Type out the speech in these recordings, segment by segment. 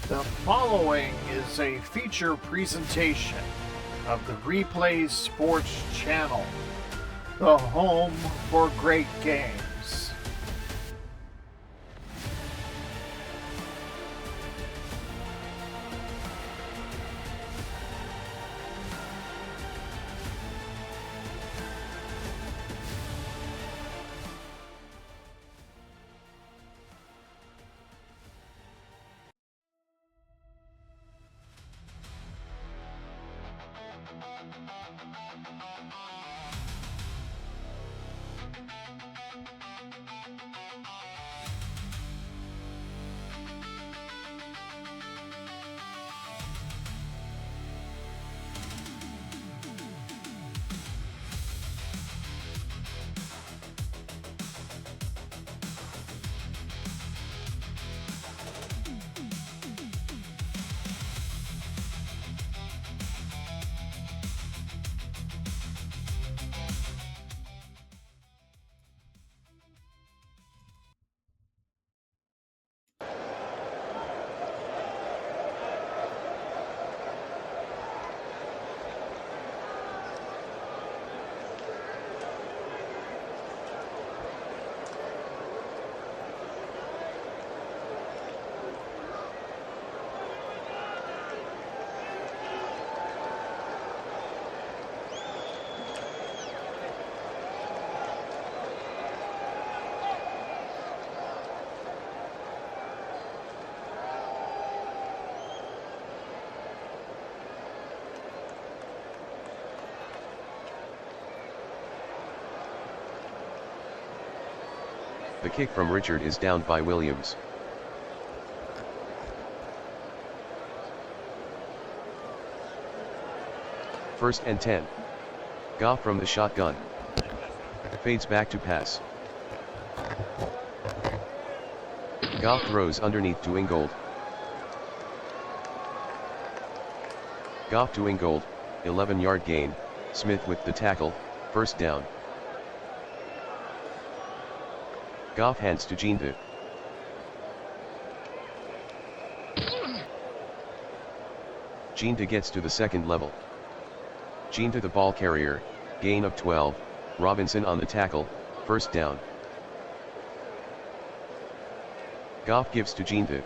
The following is a feature presentation of the Replays Sports Channel, the home for great games. The kick from Richard is downed by Williams. First and 10. Goff from the shotgun. Fades back to pass. Goff throws underneath to Ingold. Goff to Ingold, 11-yard gain, Smith with the tackle, first down. Goff hands to Ginta. Ginta gets to the second level. Ginta the ball carrier, gain of 12, Robinson on the tackle, first down. Goff gives to Ginta.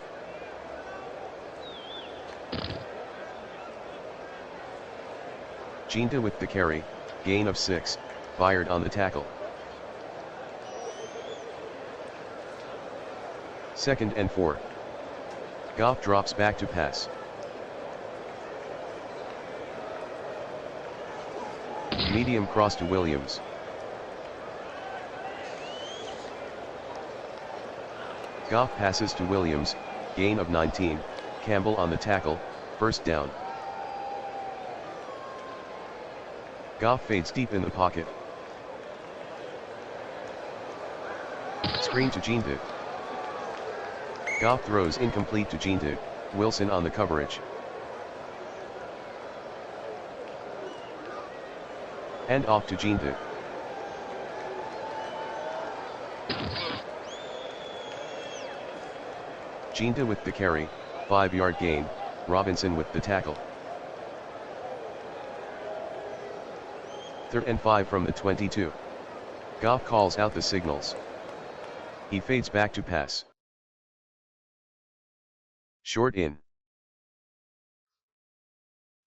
Ginta with the carry, gain of 6, fired on the tackle. Second and 4. Goff drops back to pass. Medium cross to Williams. Goff passes to Williams, gain of 19, Campbell on the tackle, first down. Goff fades deep in the pocket. Screen to Ginta. Goff throws incomplete to Ginta, Wilson on the coverage. And off to Ginta. Ginta with the carry, 5-yard gain, Robinson with the tackle. Third and 5 from the 22. Goff calls out the signals. He fades back to pass. Short in.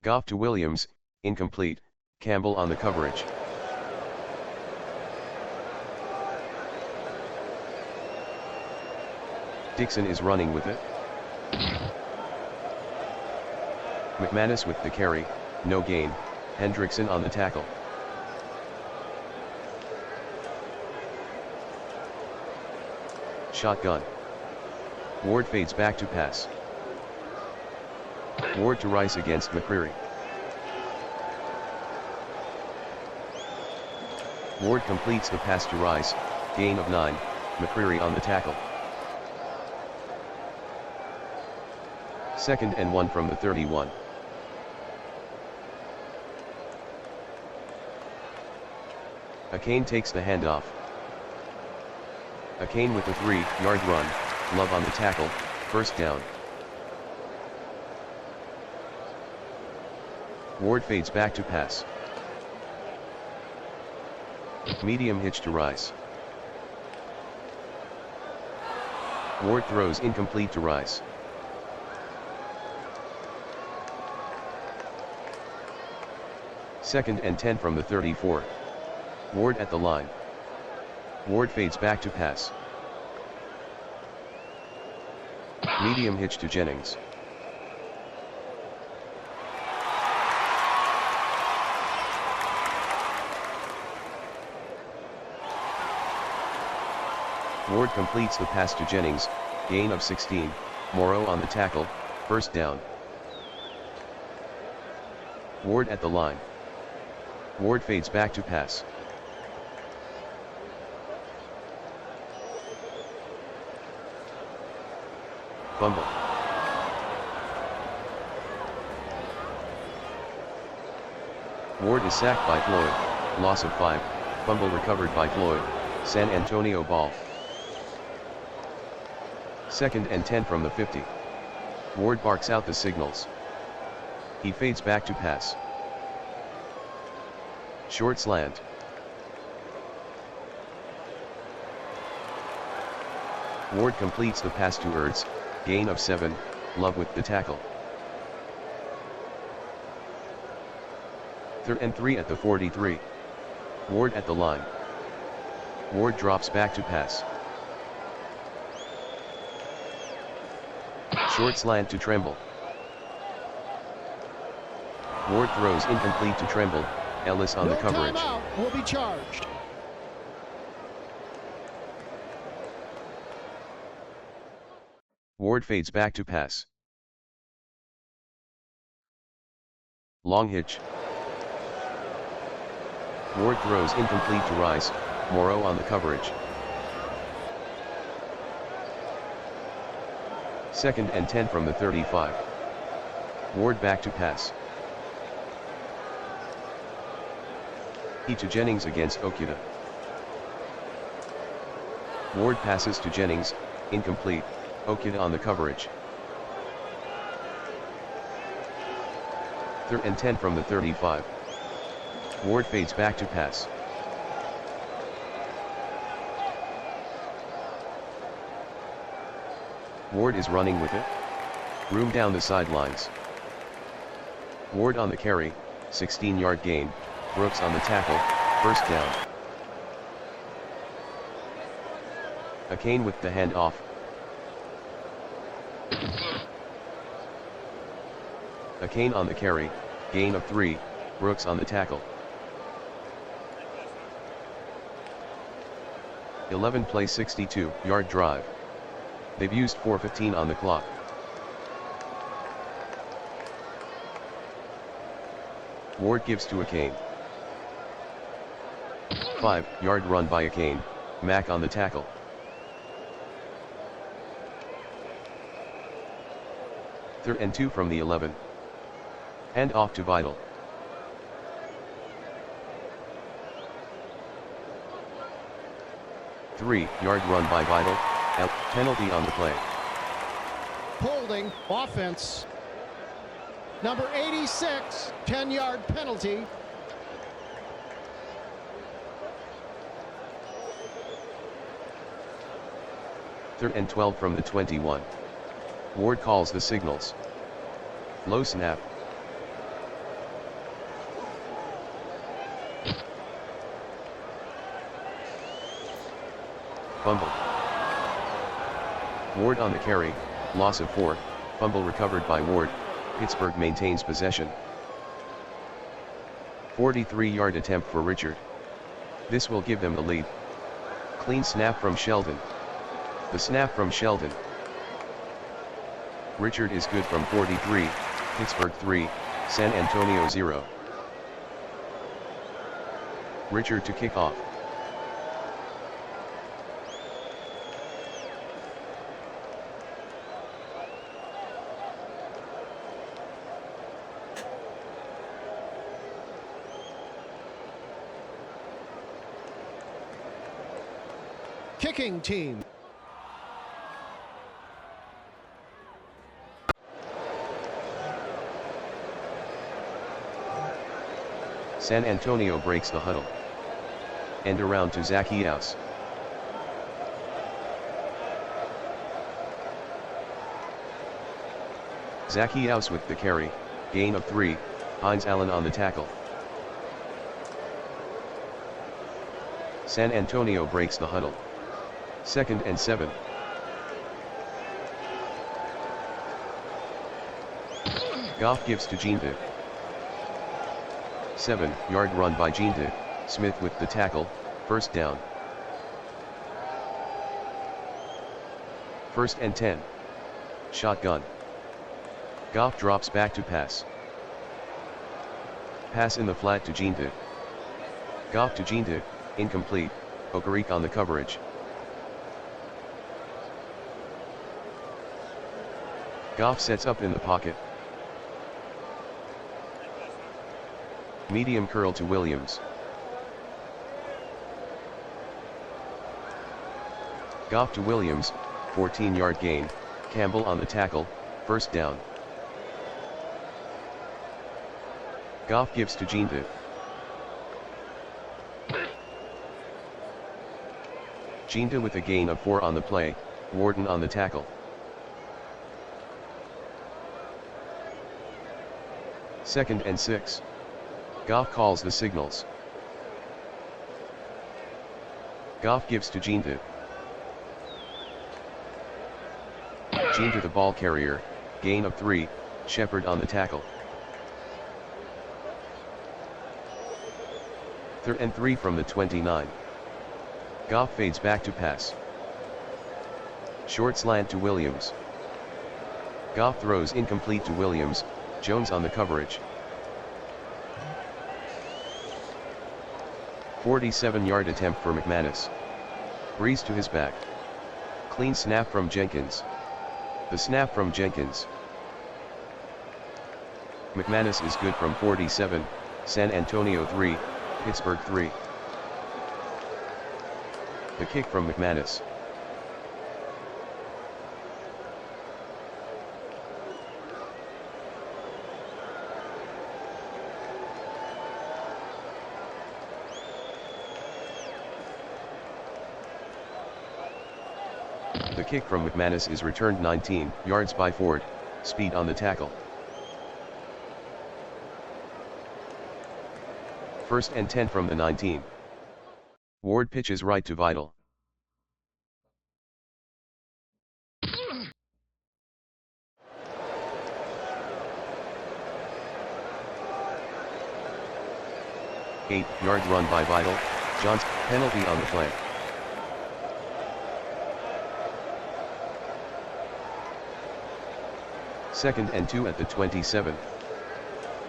Goff to Williams, incomplete, Campbell on the coverage. Dixon is running with it. McManus with the carry, no gain, Hendrickson on the tackle. Shotgun. Ward fades back to pass. Ward to Rice against McCreary. Ward completes the pass to Rice, gain of 9, McCreary on the tackle. Second and 1 from the 31. Akane takes the handoff. Akane with a 3-yard run, Love on the tackle, first down. Ward fades back to pass. Medium hitch to Rice. Ward throws incomplete to Rice. Second and 10 from the 34. Ward at the line. Ward fades back to pass. Medium hitch to Jennings. Ward completes the pass to Jennings, gain of 16, Morrow on the tackle, first down. Ward at the line. Ward fades back to pass. Fumble. Ward is sacked by Floyd, loss of 5, fumble recovered by Floyd, San Antonio ball. Second and 10 from the 50. Ward barks out the signals. He fades back to pass. Short slant. Ward completes the pass to Ertz, gain of 7, Love with the tackle. Third and 3 at the 43. Ward at the line. Ward drops back to pass. Short slant to Tremble. Ward throws incomplete to Tremble, Ellis on the coverage. Timeout will be charged. Ward fades back to pass. Long hitch. Ward throws incomplete to Rice, Morrow on the coverage. Second and 10 from the 35. Ward back to pass. He to Jennings against Okuda. Ward passes to Jennings, incomplete, Okuda on the coverage. Third and 10 from the 35. Ward fades back to pass. Ward is running with it. Room down the sidelines. Ward on the carry, 16-yard gain, Brooks on the tackle, first down. Akane with the handoff. Akane on the carry, gain of 3, Brooks on the tackle. 11 play 62-yard drive. They've used 4:15 on the clock. Ward gives to Akane. 5-yard run by Akane, Mack on the tackle. Third and 2 from the 11. Hand off to Vital. Three-yard run by Vital, penalty on the play. Holding offense. Number 86, 10-yard penalty. Third and 12 from the 21. Ward calls the signals. Low snap. Fumble. Ward on the carry, loss of 4, fumble recovered by Ward, Pittsburgh maintains possession. 43-yard attempt for Richard. This will give them the lead. Clean snap from Sheldon. The snap from Sheldon. Richard is good from 43, Pittsburgh 3, San Antonio 0. Richard to kick off. Kicking team. San Antonio breaks the huddle. End around to Zacchaeus. Zacchaeus with the carry, gain of 3, Hines Allen on the tackle. San Antonio breaks the huddle. 2nd and 7. Goff gives to Jeantu. 7-yard run by Jeantu, Smith with the tackle, 1st down. 1st and 10. Shotgun. Goff drops back to pass. Pass in the flat to Jeantu. Goff to Jeantu, incomplete, Okereke on the coverage. Goff sets up in the pocket. Medium curl to Williams. Goff to Williams, 14-yard gain, Campbell on the tackle, 1st down. Goff gives to Jeantu. Jeantu with a gain of 4 on the play, Warden on the tackle. 2nd and 6. Goff calls the signals. Goff gives to Jeantu. Jeantu the ball carrier, gain of 3, Shepard on the tackle. 3rd and 3 from the 29. Goff fades back to pass. Short slant to Williams. Goff throws incomplete to Williams, Jones on the coverage. 47-yard attempt for McManus. Breeze to his back. Clean snap from Jenkins. The snap from Jenkins. McManus is good from 47, San Antonio 3, Pittsburgh 3. The kick from McManus. The kick from McManus is returned 19 yards by Ford, speed on the tackle. 1st and 10 from the 19. Ward pitches right to Vital. Eight-yard run by Vital, John's penalty on the play. Second and 2 at the 27.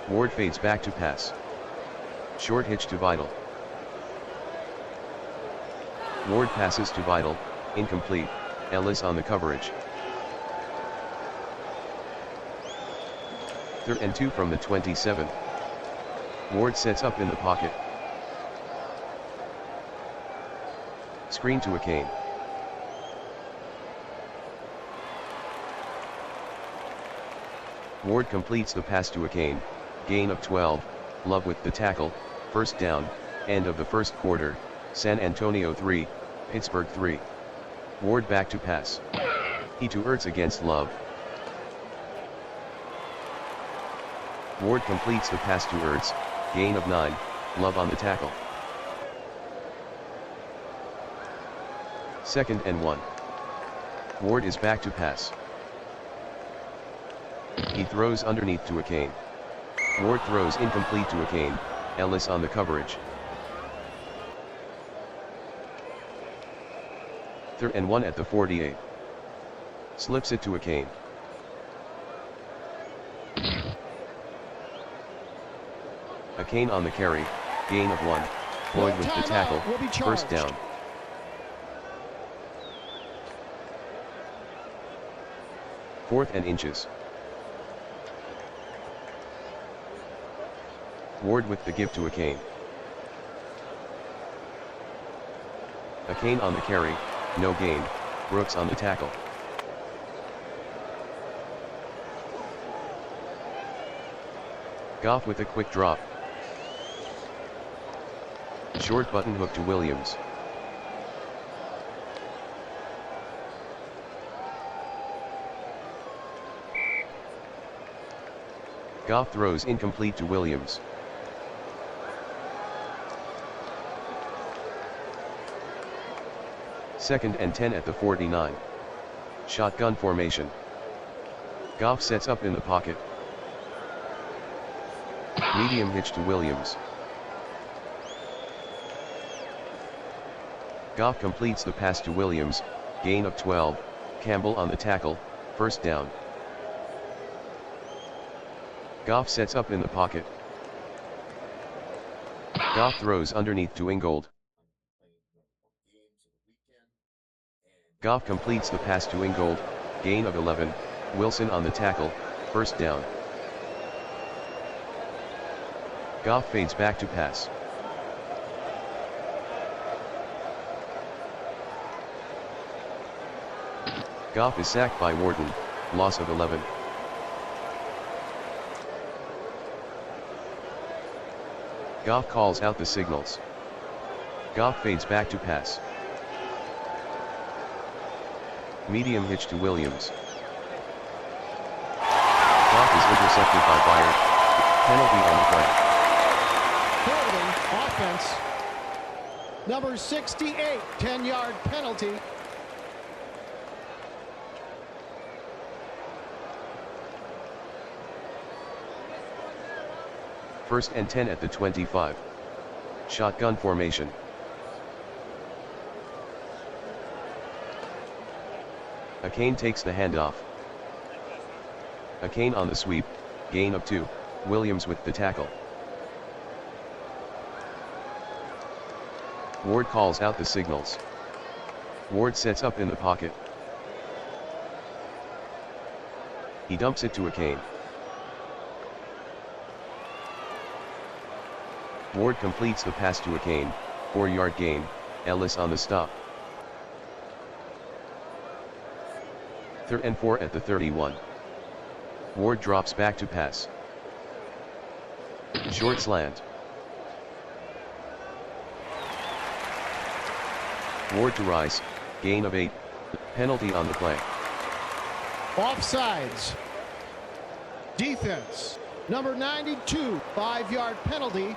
Ward fades back to pass. Short hitch to Vital. Ward passes to Vital, incomplete, Ellis on the coverage. 3rd and 2 from the 27. Ward sets up in the pocket. Screen to Akane. Ward completes the pass to Akane, gain of 12, Love with the tackle, 1st down, end of the 1st quarter, San Antonio 3, Pittsburgh 3. Ward back to pass. He to Ertz against Love. Ward completes the pass to Ertz, gain of 9, Love on the tackle. 2nd and 1. Ward is back to pass. He throws underneath to Akane. Ward throws incomplete to Akane, Ellis on the coverage. 3rd and 1 at the 48. Slips it to Akane. Akane on the carry, gain of 1, Floyd with the tackle, 1st down. Fourth and inches. Ward with the give to Akane. Akane on the carry, no gain, Brooks on the tackle. Goff with a quick drop. Short button hook to Williams. Goff throws incomplete to Williams. Second and 10 at the 49. Shotgun formation. Goff sets up in the pocket. Medium hitch to Williams. Goff completes the pass to Williams, gain of 12, Campbell on the tackle, first down. Goff sets up in the pocket. Goff throws underneath to Ingold. Goff completes the pass to Ingold, gain of 11, Wilson on the tackle, first down. Goff fades back to pass. Goff is sacked by Wharton, loss of 11. Goff calls out the signals. Goff fades back to pass. Medium hitch to Williams. Goff is intercepted by Byard. Penalty on the play. Holding offense. Number 68, 10-yard penalty. First and 10 at the 25. Shotgun formation. Akane takes the handoff. Akane on the sweep, gain of 2, Williams with the tackle. Ward calls out the signals. Ward sets up in the pocket. He dumps it to Akane. Ward completes the pass to Akane, 4-yard gain, Ellis on the stop. Third and 4 at the 31. Ward drops back to pass. Short slant. Ward to Rice, gain of 8, penalty on the play. Offsides. Defense. Number 92, 5-yard penalty.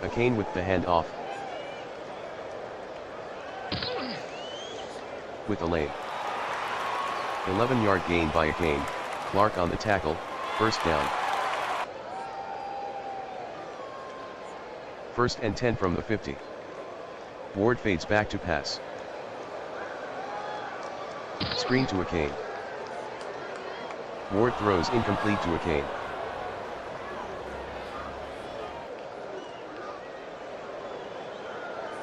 Akane with the handoff. With a lane. 11-yard gain by Akane, Clark on the tackle, first down. First and 10 from the 50. Ward fades back to pass. Screen to Akane. Ward throws incomplete to Akane.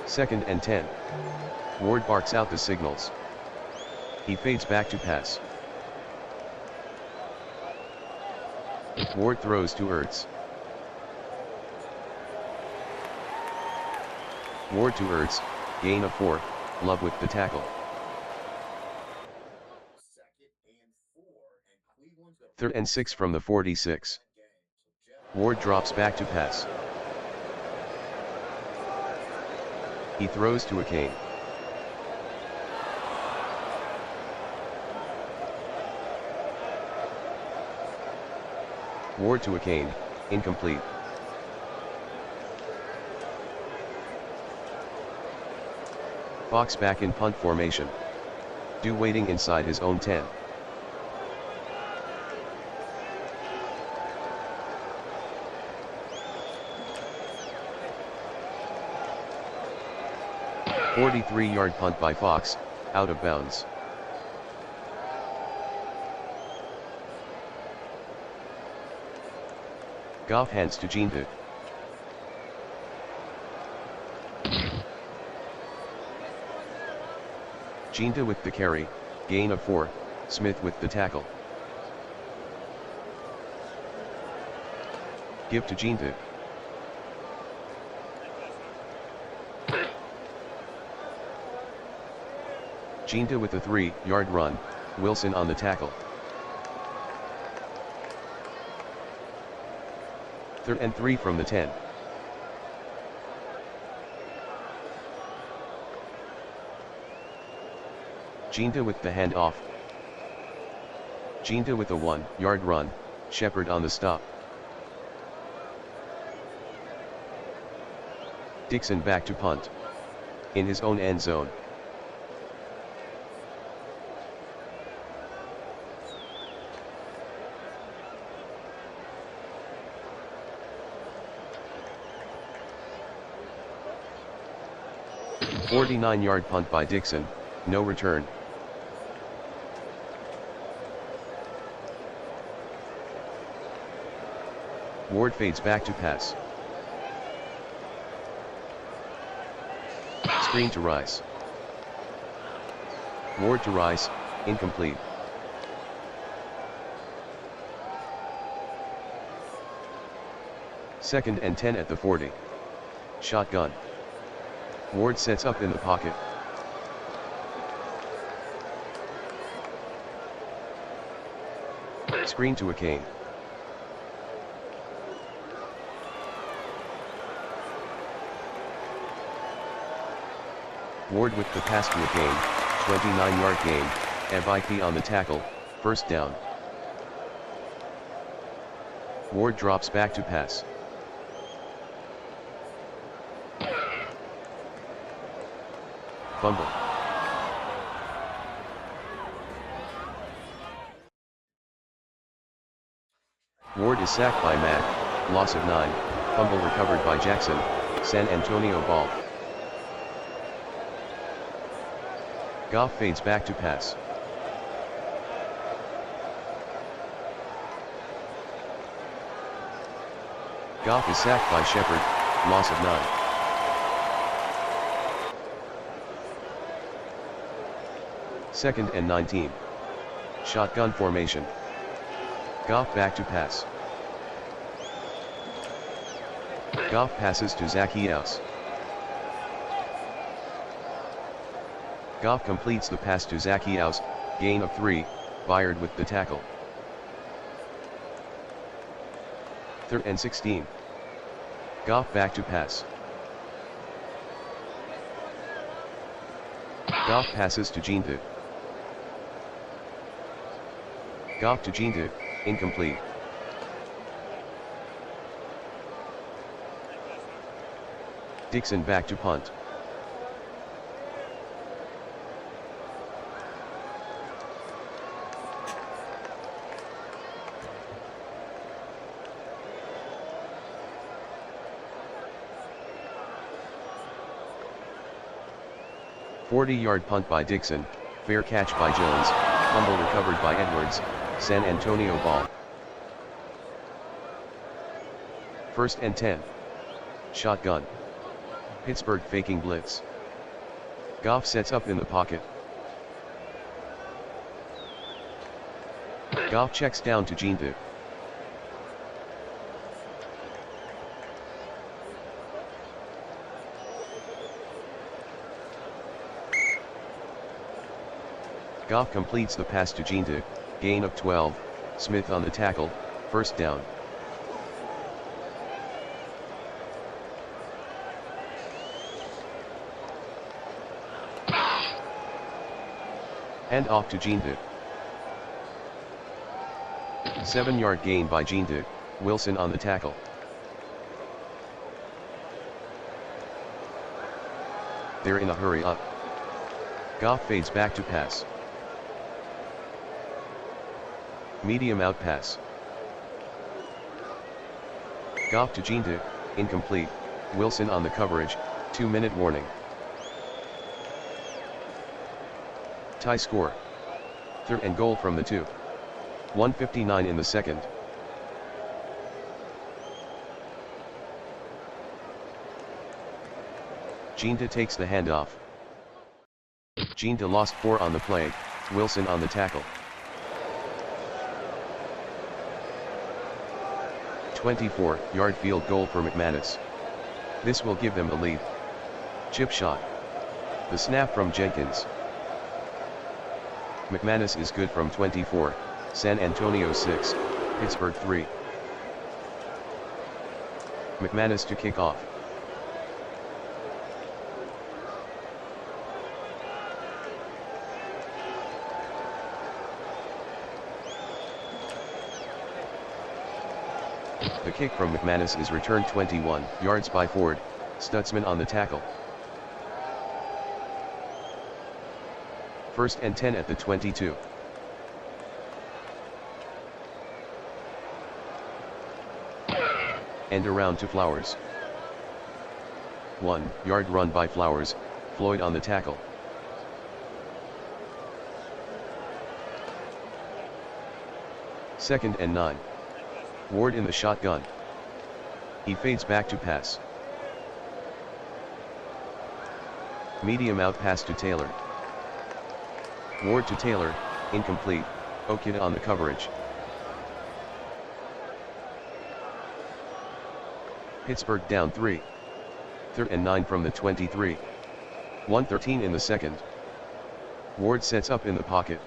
Second and 10. Ward barks out the signals. He fades back to pass. Ward throws to Ertz. Ward to Ertz, gain of 4, Love with the tackle. Third and 6 from the 46. Ward drops back to pass. He throws to Akane. Ward to Akane, incomplete. Fox back in punt formation. Dew waiting inside his own 10. A 43-yard punt by Fox, out of bounds. Goff hands to Jeantu. Jeantu with the carry, gain of 4, Smith with the tackle. Give to Jeantu. Jeantu with a 3-yard run, Wilson on the tackle. 3rd and 3 from the 10. Ginta with the handoff. Ginta with a 1-yard run, Shepard on the stop. Dixon back to punt. In his own end zone. A 49-yard punt by Dixon, no return. Ward fades back to pass. Screen to Rice. Ward to Rice, incomplete. Second and 10 at the 40. Shotgun. Ward sets up in the pocket. Screen to Kane. Ward with the pass to Kane, 29-yard gain, FIP on the tackle, first down. Ward drops back to pass. Fumble. Ward is sacked by Mack, loss of 9, fumble recovered by Jackson, San Antonio ball. Goff fades back to pass. Goff is sacked by Shepard, loss of 9. Second and 19. Shotgun formation. Goff back to pass. Goff passes to Zacchaeus. Goff completes the pass to Zacchaeus, gain of 3, Byard with the tackle. 3rd and 16. Goff back to pass. Goff passes to Ginta. Goff to Ginta, incomplete. Dixon back to punt. A 40-yard punt by Dixon, fair catch by Jones, fumble recovered by Edwards, San Antonio ball. First and 10. Shotgun. Pittsburgh faking blitz. Goff sets up in the pocket. Goff checks down to Ginta. Goff completes the pass to Ginta, gain of 12, Smith on the tackle, first down. Hand off to Ginta. 7-yard gain by Ginta, Wilson on the tackle. They're in a hurry up. Goff fades back to pass. Medium out pass. Goff to Ginta, incomplete, Wilson on the coverage, 2-minute warning. Tie score. 3rd and goal from the 2. 1:59 in the second. Ginta takes the handoff. Ginta lost 4 on the play, Wilson on the tackle. 24-yard field goal for McManus. This will give them the lead. Chip shot. The snap from Jenkins. McManus is good from 24, San Antonio 6, Pittsburgh 3. McManus to kick off. The kick from McManus is returned 21 yards by Ford, Stutzman on the tackle. First and 10 at the 22. End around to Flowers. 1 yard run by Flowers, Floyd on the tackle. Second and 9. Ward in the shotgun. He fades back to pass. Medium out pass to Taylor. Ward to Taylor, incomplete, Okita on the coverage. Pittsburgh down 3. Third and 9 from the 23. 1:13 in the second. Ward sets up in the pocket.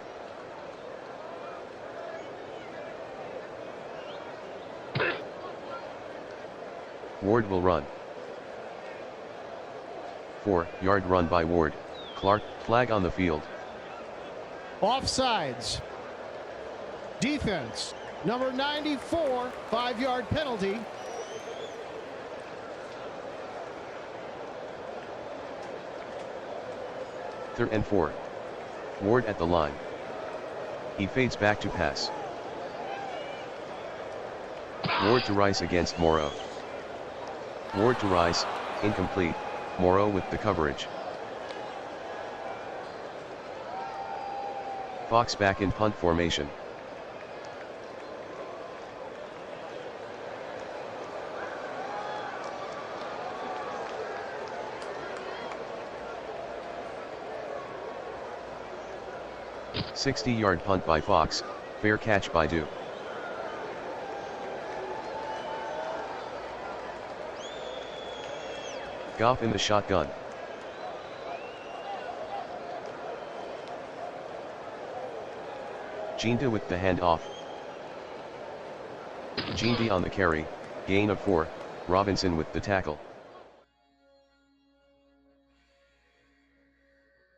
Ward will run. 4 yard run by Ward. Clark, flag on the field. Offsides. Defense. Number 94, 5-yard penalty. Third and 4. Ward at the line. He fades back to pass. Ward to Rice against Morrow. Ward to Rice, incomplete, Morrow with the coverage. Fox back in punt formation. "60-yard punt by Fox, fair catch by Dew. Goff in the shotgun. Ginda with the handoff. Ginda on the carry, gain of 4, Robinson with the tackle.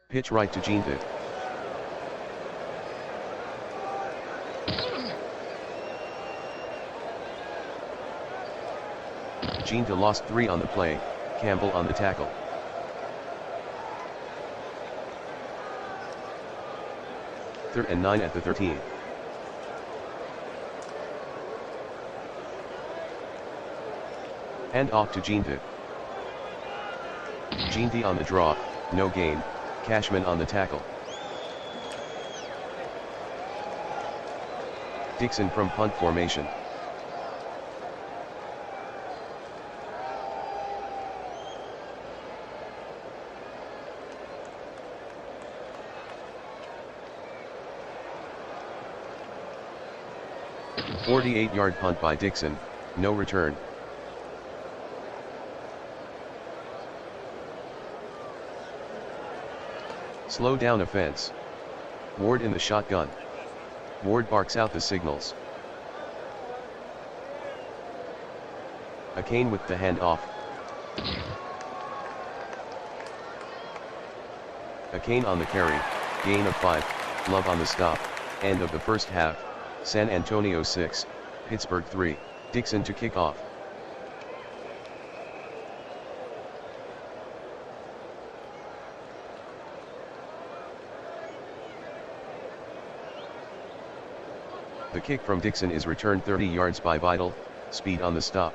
Pitch right to Ginda. Ginda lost 3 on the play, Campbell on the tackle. Third and 9 at the 13. Hand off to Ginda. Ginda on the draw, no gain, Cashman on the tackle. Dixon from punt formation. "48-yard punt by Dixon, no return. Slow down offense. Ward in the shotgun. Ward barks out the signals. Akane with the handoff. Akane on the carry, gain of 5, Love on the stop, end of the first half. San Antonio 6, Pittsburgh 3, Dixon to kick off. The kick from Dixon is returned 30 yards by Vidal, speed on the stop.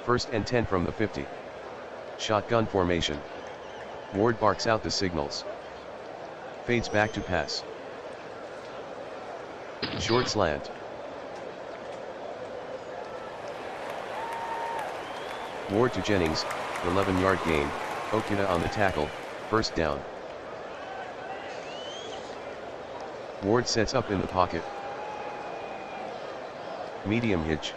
First and 10 from the 50. Shotgun formation. Ward barks out the signals. Fades back to pass. Short slant. Ward to Jennings, 11-yard gain, Okita on the tackle, first down. Ward sets up in the pocket. Medium hitch.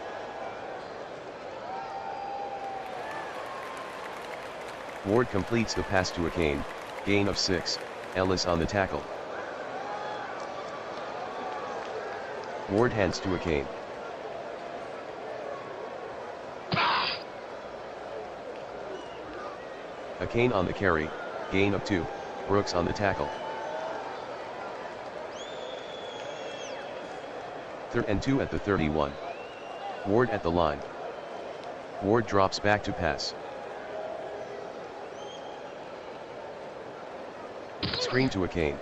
Ward completes the pass to Akane, gain of 6, Ellis on the tackle. Ward hands to Akane. Akane on the carry, gain of 2, Brooks on the tackle. 3rd and 2 at the 31. Ward at the line. Ward drops back to pass. Screen to Akane.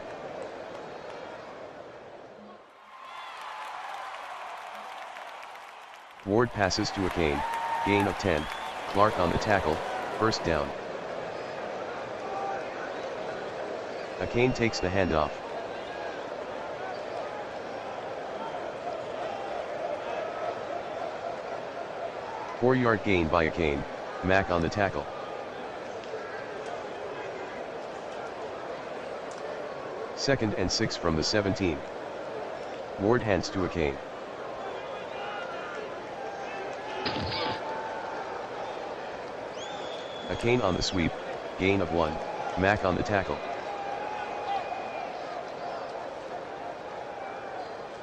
Ward passes to Akane, gain of 10, Clark on the tackle, first down. Akane takes the handoff. Four-yard gain by Akane, Mack on the tackle. Second and 6 from the 17. Ward hands to Akane. Akane on the sweep, gain of 1, Mack on the tackle.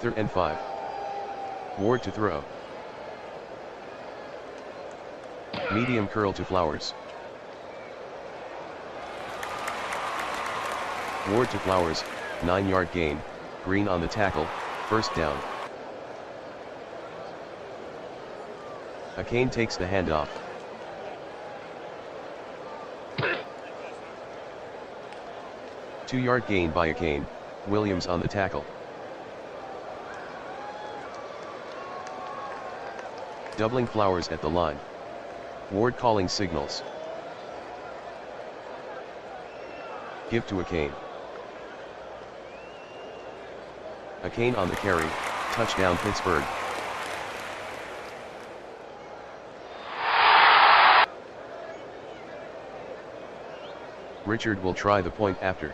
3rd and 5. Ward to throw. Medium curl to Flowers. Ward to Flowers, 9-yard gain, Green on the tackle, first down. Akane takes the handoff. Two-yard gain by Akane, Williams on the tackle. Doubling Flowers at the line. Ward calling signals. Give to Akane. Akane on the carry, touchdown Pittsburgh. Richard will try the point after.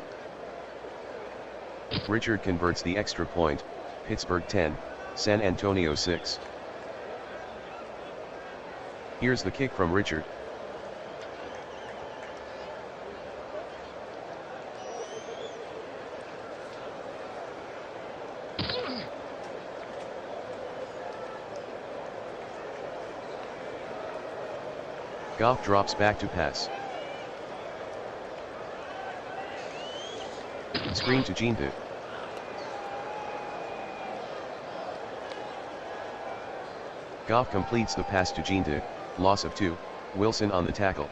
Richard converts the extra point, Pittsburgh 10, San Antonio 6. Here's the kick from Richard. Goff drops back to pass. Screen to Jindu. Goff completes the pass to Jindu, loss of 2, Wilson on the tackle.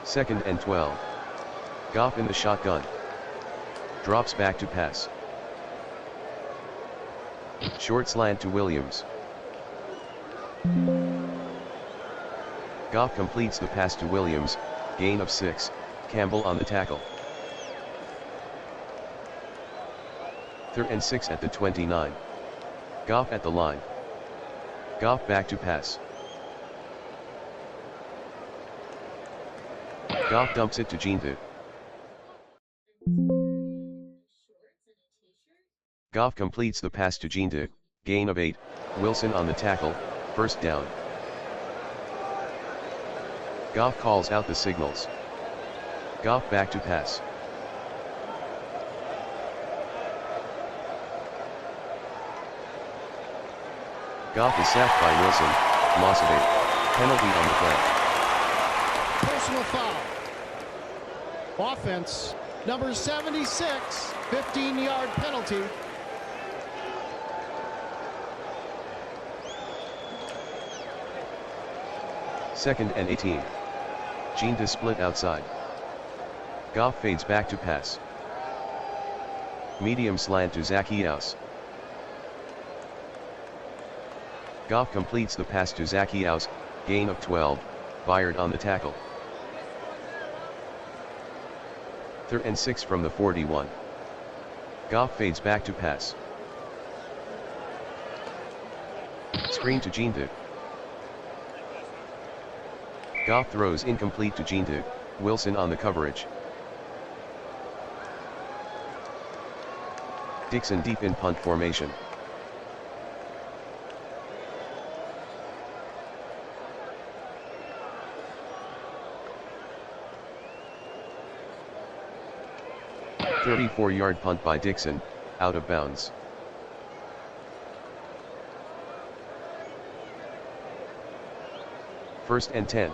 2nd and 12. Goff in the shotgun. Drops back to pass. Short slant to Williams. Goff completes the pass to Williams, gain of 6, Campbell on the tackle. 3rd and 6 at the 29. Goff at the line. Goff back to pass. Goff dumps it to Jindu. Goff completes the pass to Jindu, gain of 8, Wilson on the tackle, first down. Goff calls out the signals. Goff back to pass. Goff is sacked by Wilson, loss of 8, penalty on the play. Personal foul. Offense, number 76, 15-yard penalty. Second and 18. Jindu split outside. Goff fades back to pass. Medium slant to Zacchaeus. Goff completes the pass to Zacchaeus, gain of 12, Byard on the tackle. 3rd and 6 from the 41. Goff fades back to pass. Screen to Jindu. Goff throws incomplete to Jindu, Wilson on the coverage. Dixon deep in punt formation. .34-yard punt by Dixon, out of bounds. First and 10.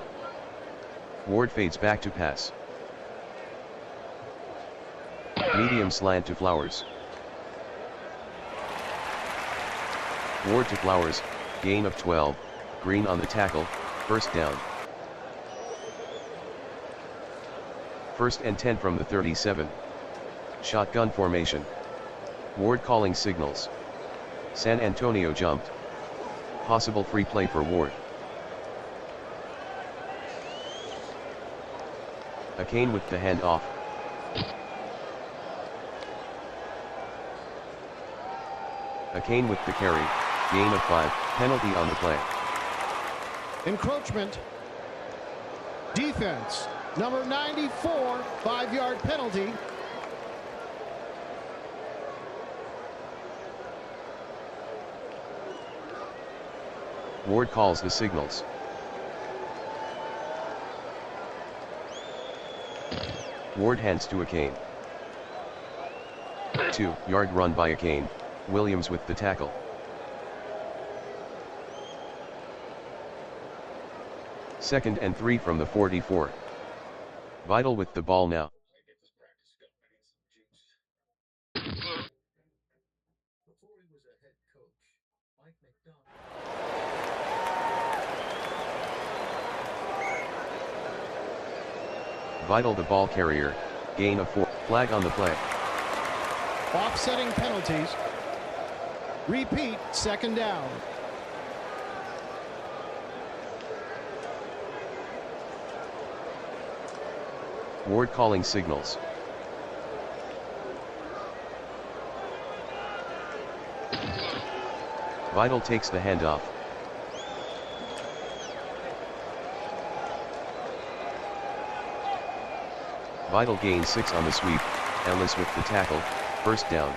Ward fades back to pass. Medium slant to Flowers. Ward to Flowers, gain of 12, Green on the tackle, first down. First and 10 from the 37. Shotgun formation. Ward calling signals. San Antonio jumped. Possible free play for Ward. Akane with the handoff. Akane with the carry, gain of 5, penalty on the play. Encroachment. Defense. Number 94, 5-yard penalty. Ward calls the signals. Ward hands to Akane. 2-yard run by Akane, Williams with the tackle. Second and 3 from the 44. Vital with the ball now. Vital the ball carrier, gain of 4, flag on the play. Offsetting penalties. Repeat, second down. Ward calling signals. Vital takes the handoff. Vital gains 6 on the sweep, Ellis with the tackle, first down.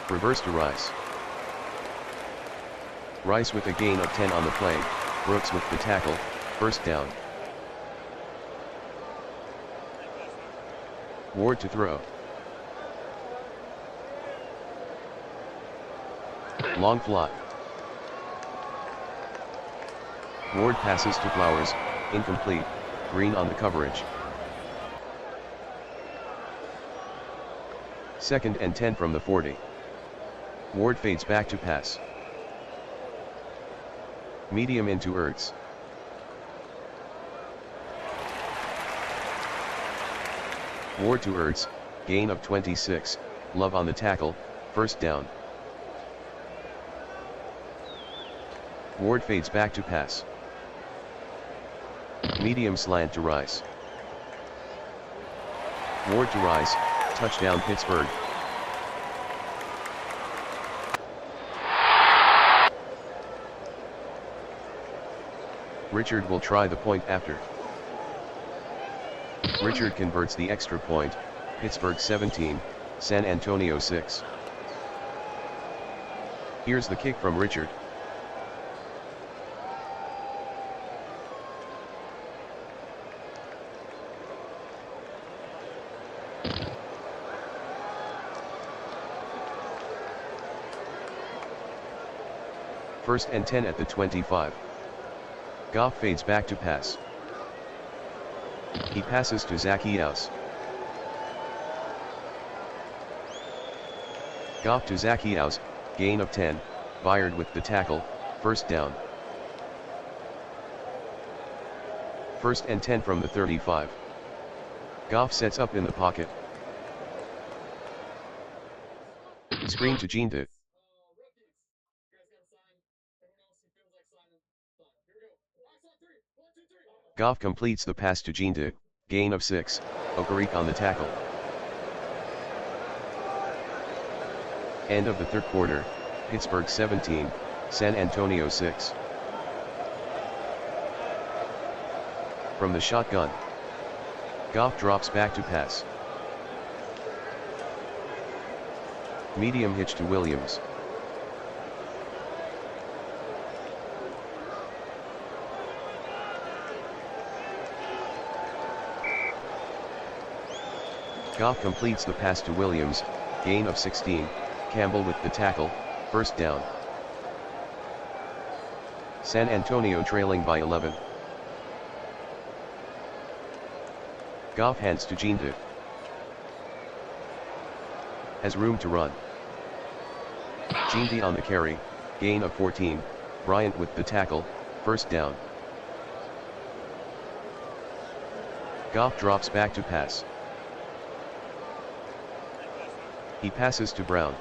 Reverse to Rice. Rice with a gain of 10 on the play, Brooks with the tackle, first down. Ward to throw. Long fly. Ward passes to Flowers, incomplete, Green on the coverage. Second and 10 from the 40. Ward fades back to pass. Medium into Ertz. Ward to Ertz, gain of 26, Love on the tackle, first down. Ward fades back to pass. Medium slant to Rice. Ward to Rice, touchdown Pittsburgh. Richard will try the point after. Richard converts the extra point, Pittsburgh 17, San Antonio 6. Here's the kick from Richard. First and 10 at the 25. Goff fades back to pass. He passes to Zacchaeus. Goff to Zacchaeus, gain of 10, Byard with the tackle, first down. First and 10 from the 35. Goff sets up in the pocket. Screen to Jeanette. Goff completes the pass to Jeanette, gain of 6, Okereke on the tackle. End of the third quarter, Pittsburgh 17, San Antonio 6. From the shotgun, Goff drops back to pass. Medium hitch to Williams. Goff completes the pass to Williams, gain of 16, Campbell with the tackle, first down. San Antonio trailing by 11. Goff hands to Ginta. Has room to run. Ginta on the carry, gain of 14, Bryant with the tackle, first down. Goff drops back to pass. He passes to Brown.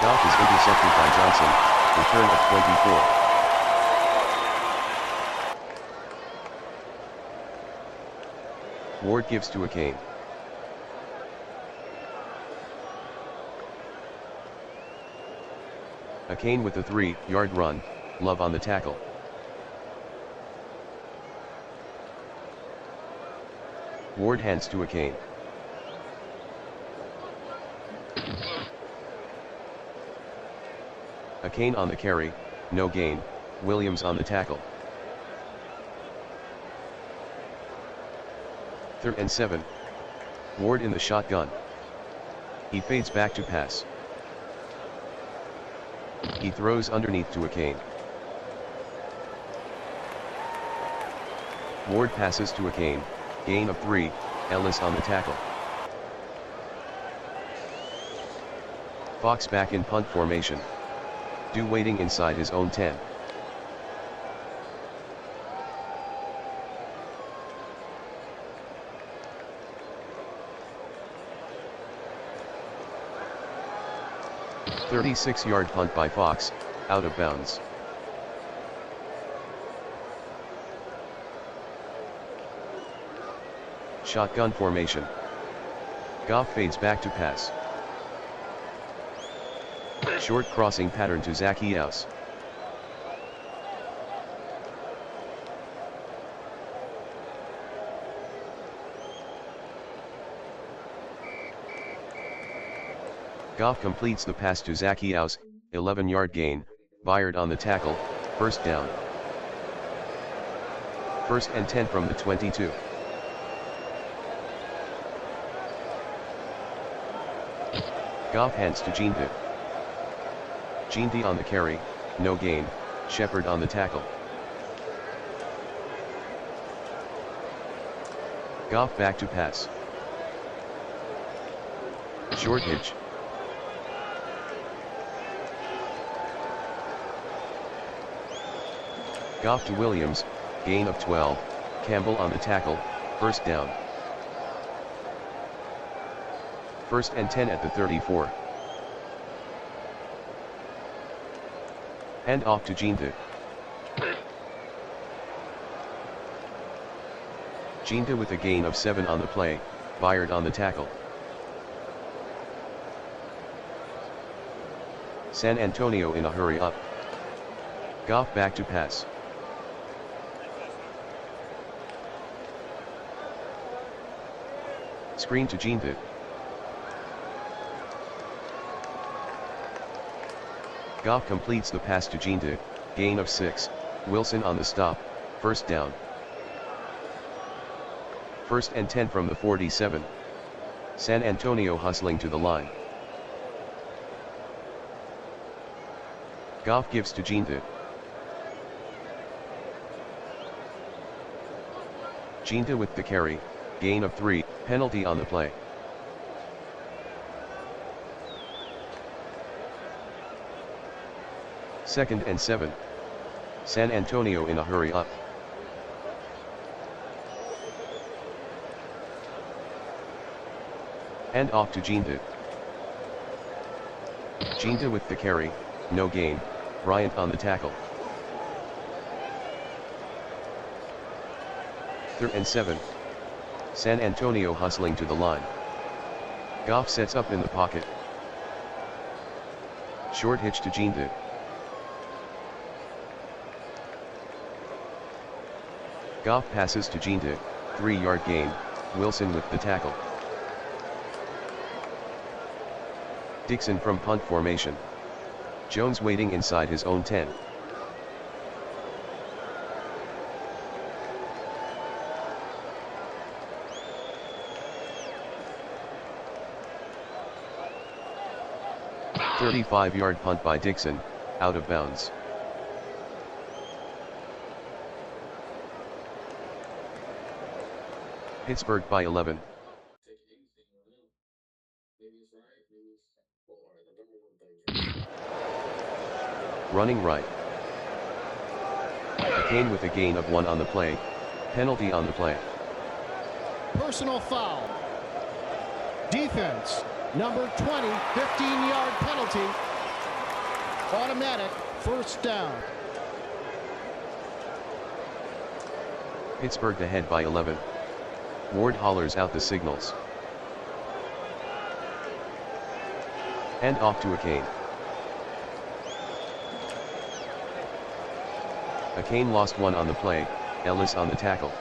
Goff is intercepted by Johnson, return of 24. Ward gives to Akane. Akane with a 3-yard run, Love on the tackle. Ward hands to Akane. Akane on the carry, no gain, Williams on the tackle. 3rd and 7. Ward in the shotgun. He fades back to pass. He throws underneath to Akane. Ward passes to Akane, gain of 3, Ellis on the tackle. Fox back in punt formation. Dew waiting inside his own 10. "36-yard punt by Fox, out of bounds. Shotgun formation. Goff fades back to pass. Short crossing pattern to Zacchaeus. Goff completes the pass to Zacchaeus, 11-yard gain, Byard on the tackle, first down. 1st and 10 from the 22. Goff hands to Ginta. Ginta on the carry, no gain, Shepard on the tackle. Goff back to pass. Short hitch. Goff to Williams, gain of 12, Campbell on the tackle, first down. 1st and 10 at the 34. Hand off to Ginta. Ginta with a gain of 7 on the play, Byard on the tackle. San Antonio in a hurry up. Goff back to pass. Screen to Ginta. Goff completes the pass to Ginta, gain of 6, Wilson on the stop, first down. 1st and 10 from the 47. San Antonio hustling to the line. Goff gives to Ginta. Ginta with the carry, gain of 3, penalty on the play. Second and 7. San Antonio in a hurry up. Hand off to Ginta. Ginta with the carry, no gain, Bryant on the tackle. 3rd and 7. San Antonio hustling to the line. Goff sets up in the pocket. Short hitch to Ginta. Goff passes to Ginta, 3-yard gain, Wilson with the tackle. Dixon from punt formation. Jones waiting inside his own 10. 35-yard punt by Dixon, out of bounds. Pittsburgh by 11. Running right. Kane with a gain of 1 on the play. Penalty on the play. Personal foul. Defense, number 20, 15-yard penalty. Automatic first down. Pittsburgh ahead by 11. Ward hollers out the signals. Hand off to Kane. Kane lost 1 on the play, Ellis on the tackle.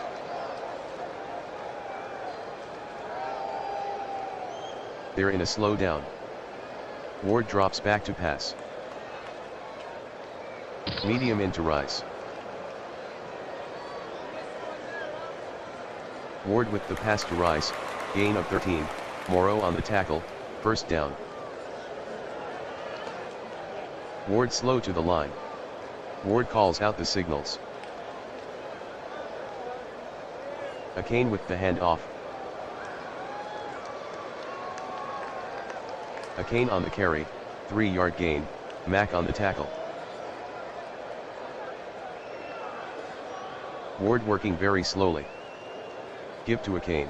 They're in a slow down. Ward drops back to pass. Medium into Rice. Ward with the pass to Rice, gain of 13, Morrow on the tackle, first down. Ward slow to the line. Ward calls out the signals. Kane with the handoff. Kane on the carry, 3-yard gain, Mack on the tackle. Ward working very slowly. Give to Kane.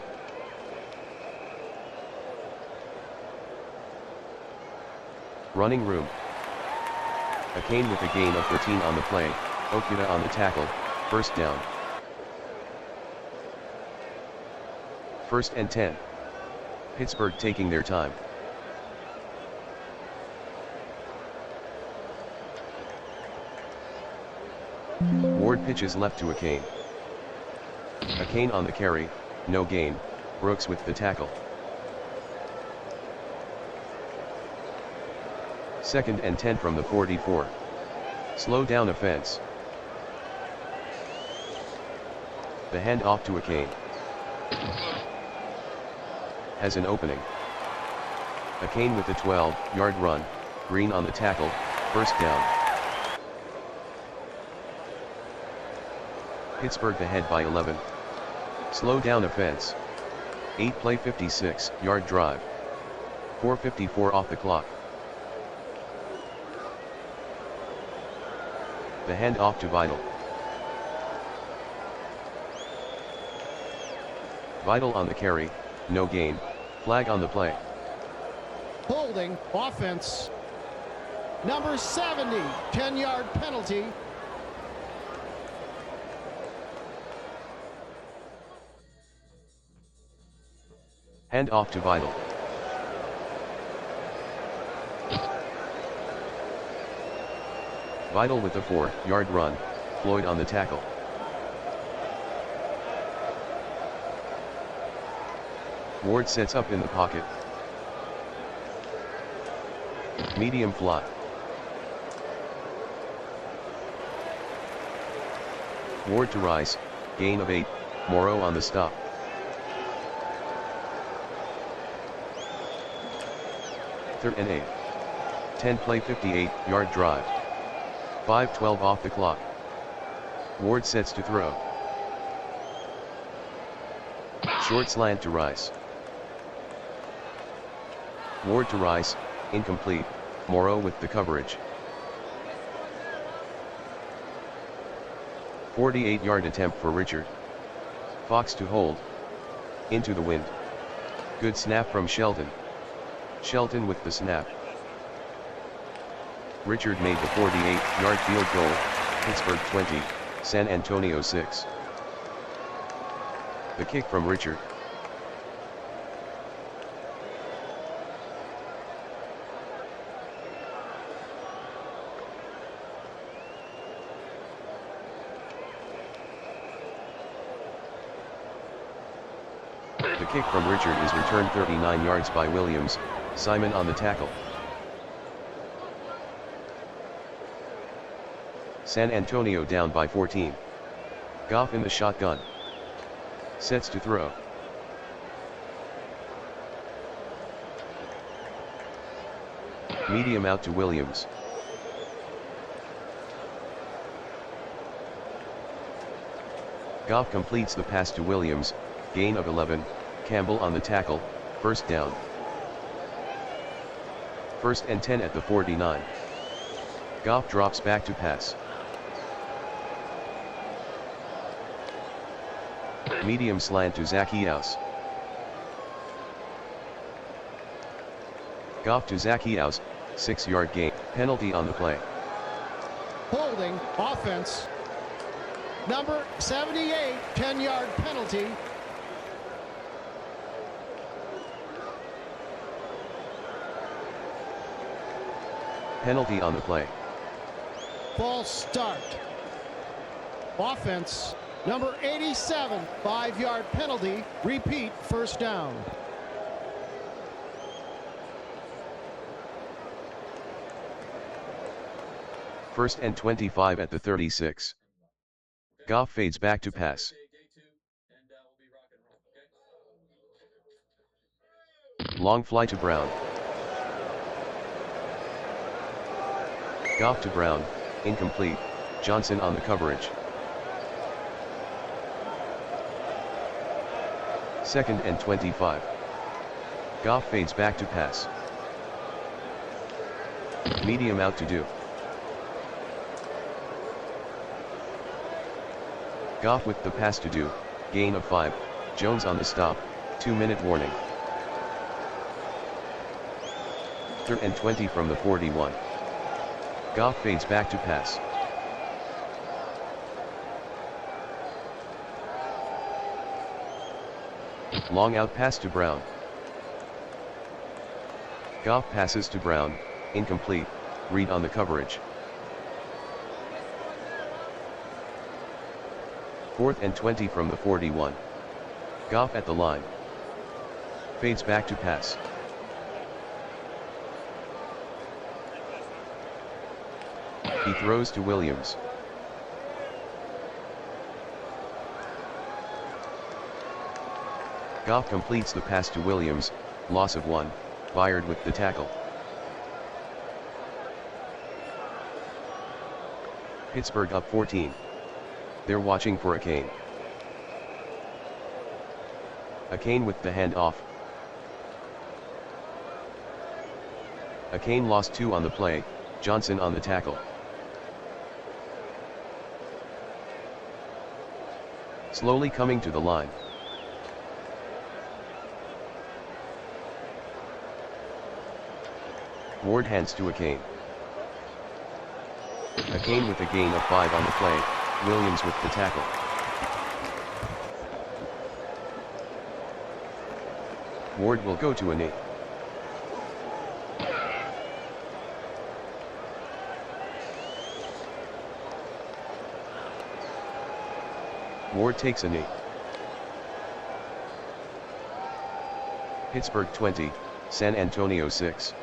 Running room. Kane with a gain of 13 on the play, Okuda on the tackle, first down. First and 10. Pittsburgh taking their time. Ward pitches left to Kane. Kane on the carry, no gain, Brooks with the tackle. Second and 10 from the 44. Slow down offense. The hand off to Kane. Has an opening. Kane with a 12-yard run, Green on the tackle, first down. Pittsburgh ahead by 11. Slow down offense. 8-play 56-yard drive. 4:54 off the clock. The hand off to Vidal. Vidal on the carry, no gain, flag on the play. Holding, offense. Number 70, 10-yard penalty. Hand off to Vidal. Vidal with a 4-yard run, Floyd on the tackle. Ward sets up in the pocket. Medium fly. Ward to Rice, gain of 8, Morrow on the stop. Third and 8. 10-play 58-yard drive. 5:12 off the clock. Ward sets to throw. Short slant to Rice. Ward to Rice, incomplete, Morrow with the coverage. 48-yard attempt for Richard. Fox to hold. Into the wind. Good snap from Shelton. Shelton with the snap. Richard made the 48-yard field goal, Pittsburgh 20, San Antonio 6. The kick from Richard. The kick from Richard is returned 39 yards by Williams, Simon on the tackle. San Antonio down by 14. Goff in the shotgun. Sets to throw. Medium out to Williams. Goff completes the pass to Williams, gain of 11, Campbell on the tackle, first down. 1st and 10 at the 49. Goff drops back to pass. Medium slant to Zacchaeus. Goff to Zacchaeus, 6-yard gain, penalty on the play. Holding, offense. Number 78, 10-yard penalty. Penalty on the play. False start. Offense. Number 87, 5-yard penalty. Repeat, first down. First and 25 at the 36. Goff fades back to pass. Long fly to Brown. Goff to Brown, incomplete, Johnson on the coverage. 2nd and 25. Goff fades back to pass. Medium out to do. Goff with the pass to do, gain of 5, Jones on the stop, 2-minute warning. 3rd and 20 from the 41. Goff fades back to pass. Long out pass to Brown. Goff passes to Brown, incomplete, Reed on the coverage. 4th and 20 from the 41. Goff at the line. Fades back to pass. He throws to Williams. Goff completes the pass to Williams, loss of 1, Byard with the tackle. Pittsburgh up 14. They're watching for a Kane. A Kane with the handoff. A Kane lost 2 on the play, Johnson on the tackle. Slowly coming to the line. Ward hands to a Kane. A Kane with a gain of 5 on the play, Williams with the tackle. Ward will go to a knee. Ward takes a knee. Pittsburgh 20, San Antonio 6.